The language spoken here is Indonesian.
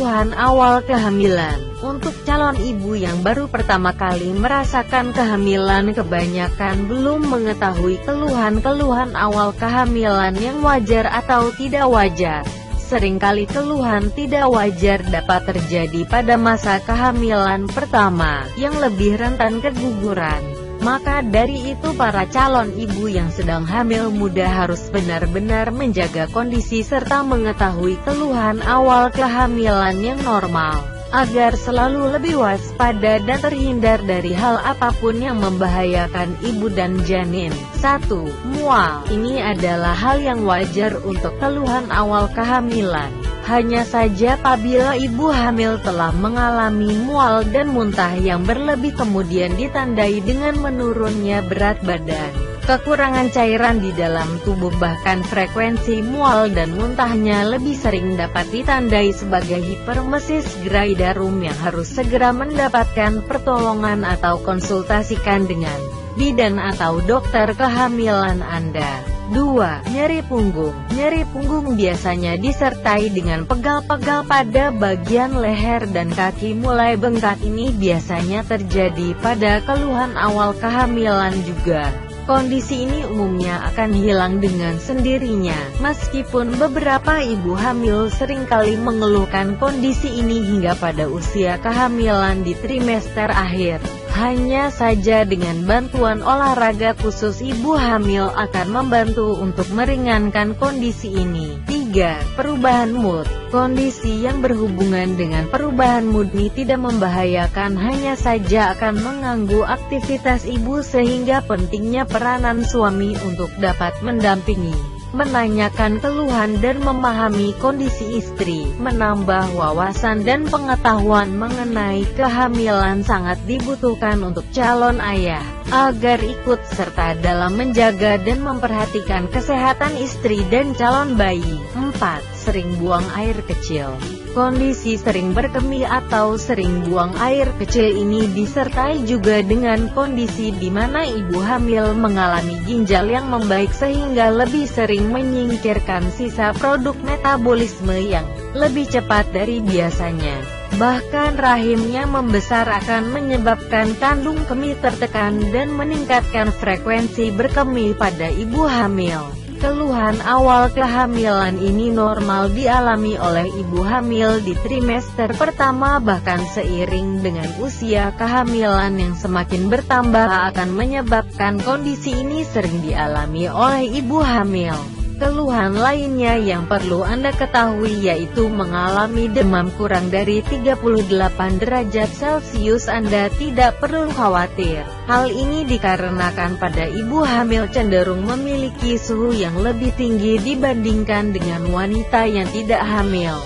keluhan awal kehamilan. Untuk calon ibu yang baru pertama kali merasakan kehamilan, kebanyakan belum mengetahui keluhan-keluhan awal kehamilan yang wajar atau tidak wajar. Seringkali keluhan tidak wajar dapat terjadi pada masa kehamilan pertama, yang lebih rentan keguguran. Maka dari itu para calon ibu yang sedang hamil muda harus benar-benar menjaga kondisi serta mengetahui keluhan awal kehamilan yang normal, agar selalu lebih waspada dan terhindar dari hal apapun yang membahayakan ibu dan janin. 1. Mual. Ini adalah hal yang wajar untuk keluhan awal kehamilan. Hanya saja apabila ibu hamil telah mengalami mual dan muntah yang berlebih kemudian ditandai dengan menurunnya berat badan, kekurangan cairan di dalam tubuh, bahkan frekuensi mual dan muntahnya lebih sering dapat ditandai sebagai hipermesis, gravidarum yang harus segera mendapatkan pertolongan atau konsultasikan dengan bidan atau dokter kehamilan Anda. 2. Nyeri punggung. Nyeri punggung biasanya disertai dengan pegal-pegal pada bagian leher dan kaki mulai bengkak. Ini biasanya terjadi pada keluhan awal kehamilan juga. Kondisi ini umumnya akan hilang dengan sendirinya, meskipun beberapa ibu hamil seringkali mengeluhkan kondisi ini hingga pada usia kehamilan di trimester akhir. Hanya saja dengan bantuan olahraga khusus ibu hamil akan membantu untuk meringankan kondisi ini. 3. Perubahan mood. Kondisi yang berhubungan dengan perubahan mood ini tidak membahayakan, hanya saja akan mengganggu aktivitas ibu sehingga pentingnya peranan suami untuk dapat mendampingi, menanyakan keluhan dan memahami kondisi istri. Menambah wawasan dan pengetahuan mengenai kehamilan sangat dibutuhkan untuk calon ayah, agar ikut serta dalam menjaga dan memperhatikan kesehatan istri dan calon bayi. 4. Sering buang air kecil. Kondisi sering berkemih atau sering buang air kecil ini disertai juga dengan kondisi di mana ibu hamil mengalami ginjal yang membaik sehingga lebih sering menyingkirkan sisa produk metabolisme yang lebih cepat dari biasanya. Bahkan rahimnya membesar akan menyebabkan kandung kemih tertekan dan meningkatkan frekuensi berkemih pada ibu hamil. Keluhan awal kehamilan ini normal dialami oleh ibu hamil di trimester pertama, bahkan seiring dengan usia kehamilan yang semakin bertambah akan menyebabkan kondisi ini sering dialami oleh ibu hamil. Keluhan lainnya yang perlu Anda ketahui yaitu mengalami demam kurang dari 38 derajat Celcius. Anda tidak perlu khawatir. Hal ini dikarenakan pada ibu hamil cenderung memiliki suhu yang lebih tinggi dibandingkan dengan wanita yang tidak hamil.